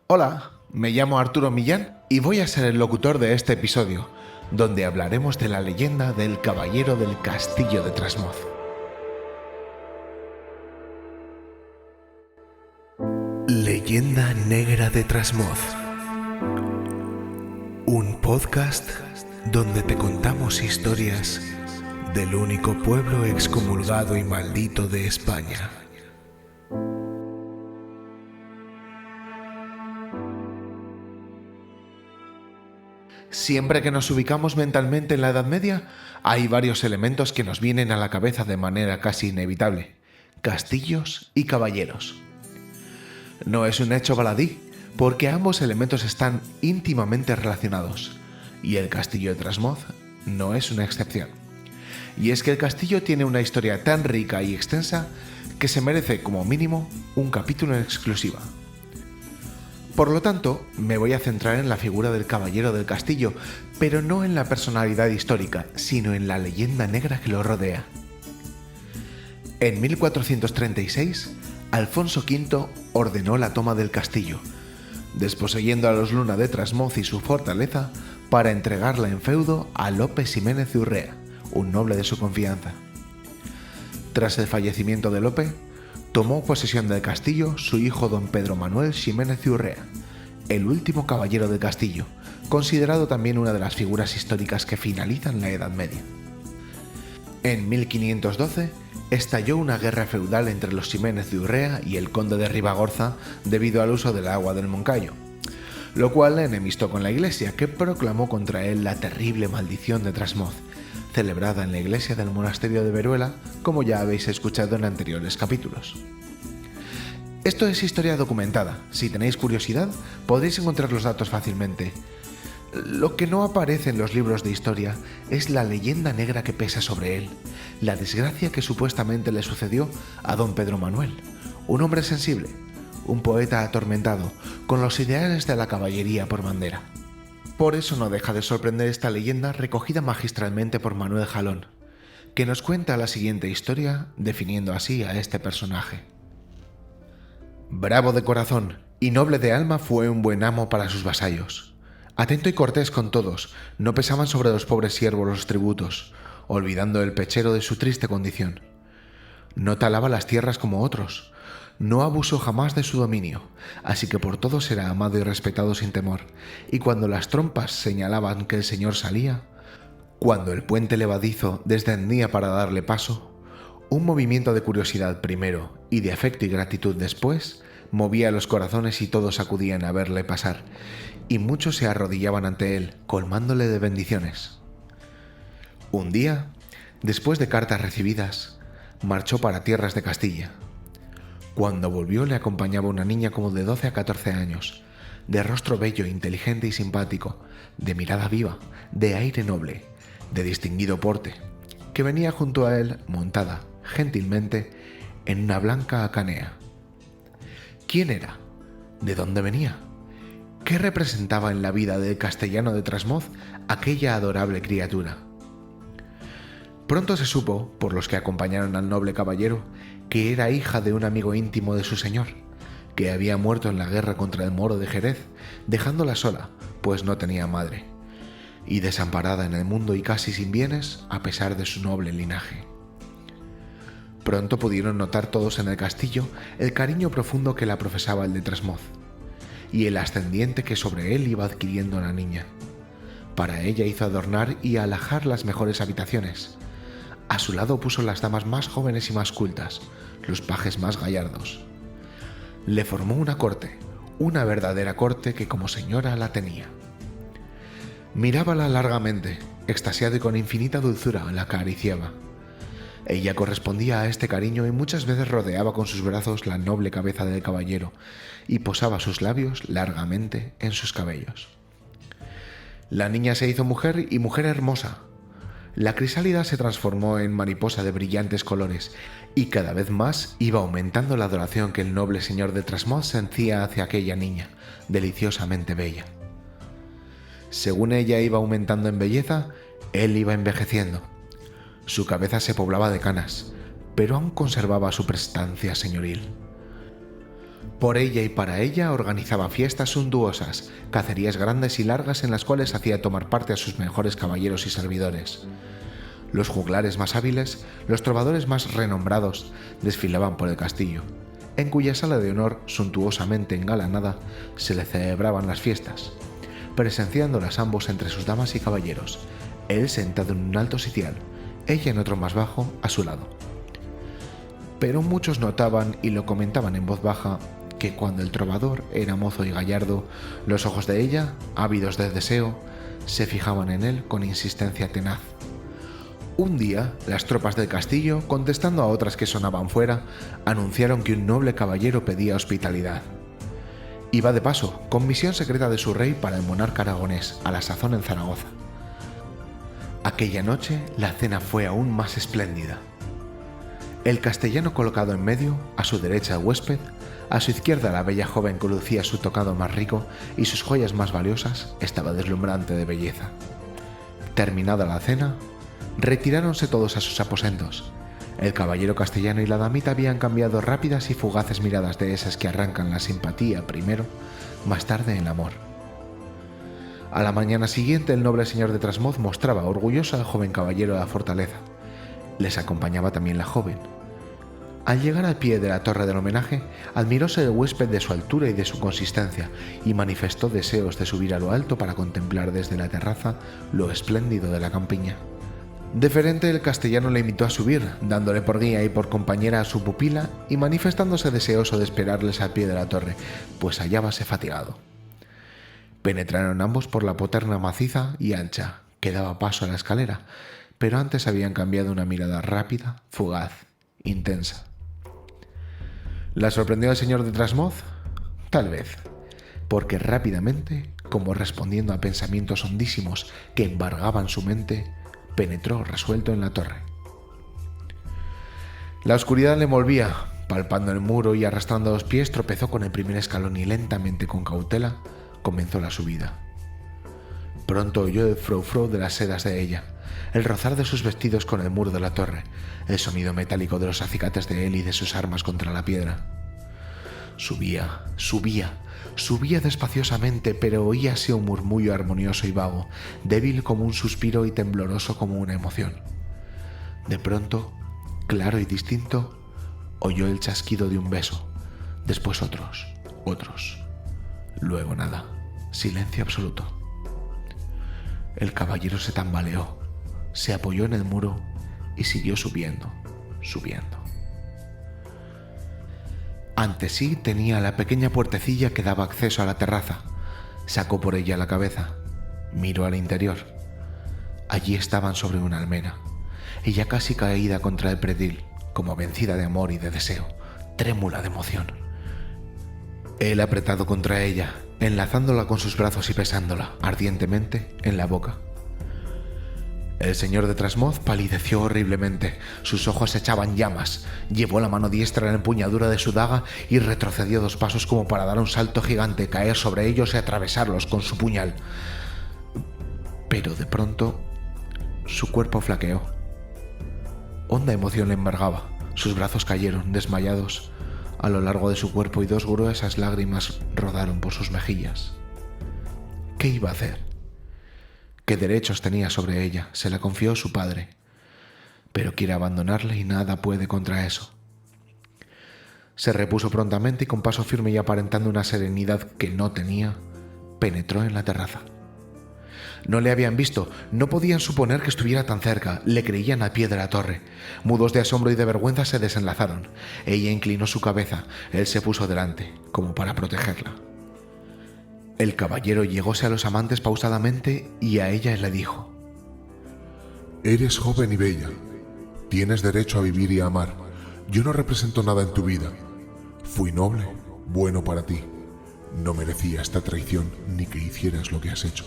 Hola, me llamo Arturo Millán y voy a ser el locutor de este episodio, donde hablaremos de la leyenda del Caballero del Castillo de Trasmoz. Leyenda Negra de Trasmoz. Un podcast donde te contamos historias del único pueblo excomulgado y maldito de España. Siempre que nos ubicamos mentalmente en la Edad Media, hay varios elementos que nos vienen a la cabeza de manera casi inevitable: castillos y caballeros. No es un hecho baladí, porque ambos elementos están íntimamente relacionados, y el castillo de Trasmoz no es una excepción. Y es que el castillo tiene una historia tan rica y extensa que se merece como mínimo un capítulo en exclusiva. Por lo tanto, me voy a centrar en la figura del Caballero del Castillo, pero no en la personalidad histórica, sino en la leyenda negra que lo rodea. En 1436, Alfonso V ordenó la toma del castillo, desposeyendo a los Luna de Trasmoz y su fortaleza para entregarla en feudo a Lope Ximénez de Urrea, un noble de su confianza. Tras el fallecimiento de Lope, tomó posesión del castillo su hijo don Pedro Manuel Ximénez de Urrea, el último caballero del castillo, considerado también una de las figuras históricas que finalizan la Edad Media. En 1512 estalló una guerra feudal entre los Ximénez de Urrea y el conde de Ribagorza debido al uso del agua del Moncayo, lo cual le enemistó con la iglesia, que proclamó contra él la terrible maldición de Trasmoz, celebrada en la iglesia del monasterio de Veruela, como ya habéis escuchado en anteriores capítulos. Esto es historia documentada. Si tenéis curiosidad, podréis encontrar los datos fácilmente. Lo que no aparece en los libros de historia es la leyenda negra que pesa sobre él, la desgracia que supuestamente le sucedió a don Pedro Manuel, un hombre sensible, un poeta atormentado, con los ideales de la caballería por bandera. Por eso no deja de sorprender esta leyenda recogida magistralmente por Manuel Jalón, que nos cuenta la siguiente historia definiendo así a este personaje. Bravo de corazón y noble de alma fue un buen amo para sus vasallos. Atento y cortés con todos, no pesaban sobre los pobres siervos los tributos, olvidando el pechero de su triste condición. No talaba las tierras como otros, no abusó jamás de su dominio, así que por todos era amado y respetado sin temor, y cuando las trompas señalaban que el señor salía, cuando el puente levadizo descendía para darle paso, un movimiento de curiosidad primero y de afecto y gratitud después movía los corazones y todos acudían a verle pasar, y muchos se arrodillaban ante él, colmándole de bendiciones. Un día, después de cartas recibidas, marchó para tierras de Castilla. Cuando volvió le acompañaba una niña como de 12 a 14 años, de rostro bello, inteligente y simpático, de mirada viva, de aire noble, de distinguido porte, que venía junto a él montada, gentilmente, en una blanca hacanea. ¿Quién era? ¿De dónde venía? ¿Qué representaba en la vida del castellano de Trasmoz aquella adorable criatura? Pronto se supo, por los que acompañaron al noble caballero, que era hija de un amigo íntimo de su señor, que había muerto en la guerra contra el moro de Jerez, dejándola sola, pues no tenía madre, y desamparada en el mundo y casi sin bienes, a pesar de su noble linaje. Pronto pudieron notar todos en el castillo el cariño profundo que la profesaba el de Trasmoz, y el ascendiente que sobre él iba adquiriendo la niña. Para ella hizo adornar y alajar las mejores habitaciones. A su lado puso las damas más jóvenes y más cultas, los pajes más gallardos. Le formó una corte, una verdadera corte que como señora la tenía. Mirábala largamente, extasiado y con infinita dulzura la acariciaba. Ella correspondía a este cariño y muchas veces rodeaba con sus brazos la noble cabeza del caballero y posaba sus labios largamente en sus cabellos. La niña se hizo mujer y mujer hermosa. La crisálida se transformó en mariposa de brillantes colores y cada vez más iba aumentando la adoración que el noble señor de Trasmoz sentía hacia aquella niña, deliciosamente bella. Según ella iba aumentando en belleza, él iba envejeciendo. Su cabeza se poblaba de canas, pero aún conservaba su prestancia señoril. Por ella y para ella organizaba fiestas suntuosas, cacerías grandes y largas en las cuales hacía tomar parte a sus mejores caballeros y servidores. Los juglares más hábiles, los trovadores más renombrados, desfilaban por el castillo, en cuya sala de honor, suntuosamente engalanada, se le celebraban las fiestas, presenciándolas ambos entre sus damas y caballeros, él sentado en un alto sitial, ella en otro más bajo, a su lado. Pero muchos notaban y lo comentaban en voz baja que cuando el trovador era mozo y gallardo, los ojos de ella, ávidos de deseo, se fijaban en él con insistencia tenaz. Un día, las tropas del castillo, contestando a otras que sonaban fuera, anunciaron que un noble caballero pedía hospitalidad. Iba de paso, con misión secreta de su rey para el monarca aragonés, a la sazón en Zaragoza. Aquella noche, la cena fue aún más espléndida. El castellano colocado en medio, a su derecha el huésped, a su izquierda la bella joven que lucía su tocado más rico y sus joyas más valiosas, estaba deslumbrante de belleza. Terminada la cena, retiráronse todos a sus aposentos. El caballero castellano y la damita habían cambiado rápidas y fugaces miradas de esas que arrancan la simpatía primero, más tarde el amor. A la mañana siguiente el noble señor de Trasmoz mostraba orgulloso al joven caballero de la fortaleza. Les acompañaba también la joven. Al llegar al pie de la torre del homenaje, admiróse el huésped de su altura y de su consistencia, y manifestó deseos de subir a lo alto para contemplar desde la terraza lo espléndido de la campiña. Deferente, el castellano le invitó a subir, dándole por guía y por compañera a su pupila y manifestándose deseoso de esperarles al pie de la torre, pues hallábase fatigado. Penetraron ambos por la poterna maciza y ancha que daba paso a la escalera, pero antes habían cambiado una mirada rápida, fugaz, intensa. ¿La sorprendió el señor de Trasmoz? Tal vez, porque rápidamente, como respondiendo a pensamientos hondísimos que embargaban su mente, penetró resuelto en la torre. La oscuridad le envolvía, palpando el muro y arrastrando los pies, tropezó con el primer escalón y lentamente, con cautela, comenzó la subida. Pronto oyó el frou-frou de las sedas de ella, el rozar de sus vestidos con el muro de la torre, el sonido metálico de los acicates de él y de sus armas contra la piedra. Subía despaciosamente, pero oíase un murmullo armonioso y vago, débil como un suspiro y tembloroso como una emoción. De pronto, claro y distinto, oyó el chasquido de un beso, después otros. Luego nada, silencio absoluto. El caballero se tambaleó, se apoyó en el muro y siguió subiendo. Ante sí tenía la pequeña puertecilla que daba acceso a la terraza. Sacó por ella la cabeza, miró al interior. Allí estaban sobre una almena, ella casi caída contra el pretil, como vencida de amor y de deseo, trémula de emoción. Él apretado contra ella, enlazándola con sus brazos y besándola ardientemente en la boca. El señor de Trasmoz palideció horriblemente, sus ojos echaban llamas, llevó la mano diestra en la empuñadura de su daga y retrocedió 2 pasos como para dar un salto gigante, caer sobre ellos y atravesarlos con su puñal. Pero de pronto su cuerpo flaqueó. Honda emoción le embargaba, sus brazos cayeron, desmayados, a lo largo de su cuerpo y 2 gruesas lágrimas rodaron por sus mejillas. ¿Qué iba a hacer? ¿Qué derechos tenía sobre ella? Se la confió su padre. Pero quiere abandonarle y nada puede contra eso. Se repuso prontamente y con paso firme y aparentando una serenidad que no tenía, penetró en la terraza. No le habían visto, no podían suponer que estuviera tan cerca, le creían al pie de la torre. Mudos de asombro y de vergüenza se desenlazaron. Ella inclinó su cabeza, él se puso delante, como para protegerla. El caballero llegóse a los amantes pausadamente y a ella le dijo: Eres joven y bella, tienes derecho a vivir y a amar. Yo no represento nada en tu vida. Fui noble, bueno para ti. No merecía esta traición ni que hicieras lo que has hecho.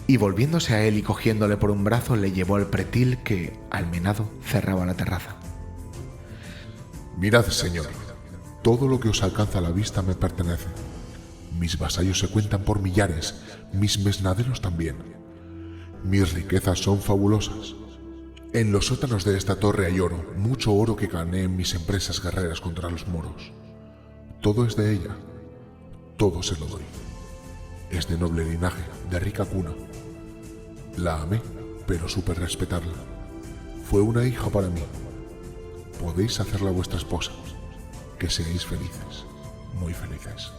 Y volviéndose a él y cogiéndole por un brazo, le llevó al pretil que, almenado, cerraba la terraza. Mirad, señor, todo lo que os alcanza a la vista me pertenece. Mis vasallos se cuentan por millares, mis mesnaderos también. Mis riquezas son fabulosas. En los sótanos de esta torre hay oro, mucho oro que gané en mis empresas guerreras contra los moros. Todo es de ella, todo se lo doy. Es de noble linaje, de rica cuna. La amé, pero supe respetarla. Fue una hija para mí. Podéis hacerla vuestra esposa. Que seáis felices, muy felices.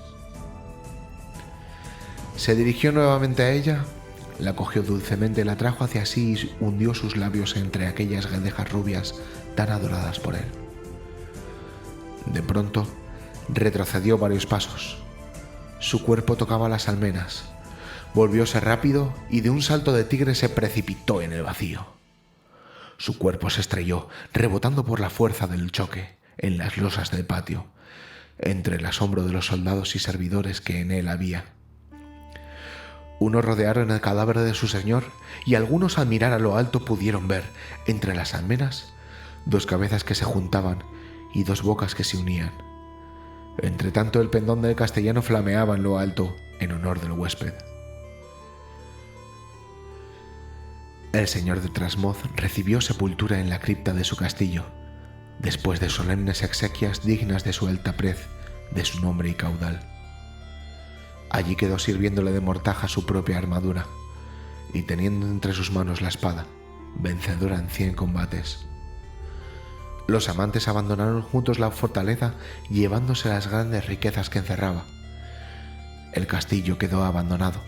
Se dirigió nuevamente a ella, la cogió dulcemente, la trajo hacia sí y hundió sus labios entre aquellas guedejas rubias tan adoradas por él. De pronto, retrocedió varios pasos. Su cuerpo tocaba las almenas. Volvióse rápido y de un salto de tigre se precipitó en el vacío. Su cuerpo se estrelló, rebotando por la fuerza del choque, en las losas del patio, entre el asombro de los soldados y servidores que en él había. Unos rodearon el cadáver de su señor y algunos al mirar a lo alto pudieron ver, entre las almenas, dos cabezas que se juntaban y dos bocas que se unían. Entretanto, el pendón del castellano flameaba en lo alto en honor del huésped. El señor de Trasmoz recibió sepultura en la cripta de su castillo, después de solemnes exequias dignas de su alta prez, de su nombre y caudal. Allí quedó sirviéndole de mortaja su propia armadura, y teniendo entre sus manos la espada, vencedora en 100 combates. Los amantes abandonaron juntos la fortaleza, llevándose las grandes riquezas que encerraba. El castillo quedó abandonado,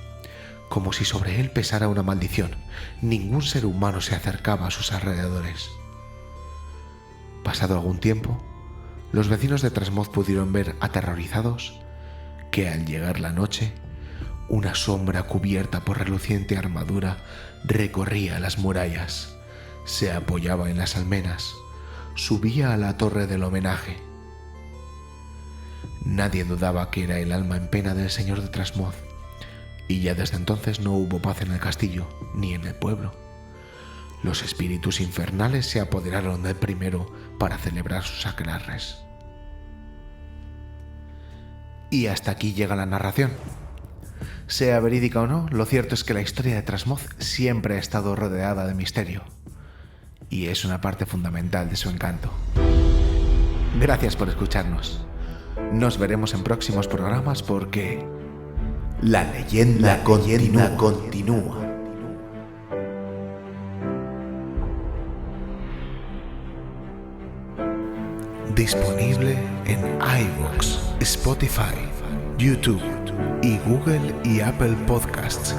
como si sobre él pesara una maldición. Ningún ser humano se acercaba a sus alrededores. Pasado algún tiempo, los vecinos de Trasmoz pudieron ver, aterrorizados, que al llegar la noche, una sombra cubierta por reluciente armadura recorría las murallas, se apoyaba en las almenas, subía a la torre del homenaje. Nadie dudaba que era el alma en pena del señor de Trasmoz, y ya desde entonces no hubo paz en el castillo ni en el pueblo. Los espíritus infernales se apoderaron del primero para celebrar sus aquelarres. Y hasta aquí llega la narración. Sea verídica o no, lo cierto es que la historia de Trasmoz siempre ha estado rodeada de misterio, y es una parte fundamental de su encanto. Gracias por escucharnos. Nos veremos en próximos programas porque la leyenda continúa. Disponible en iVoox, Spotify, YouTube y Google y Apple Podcasts.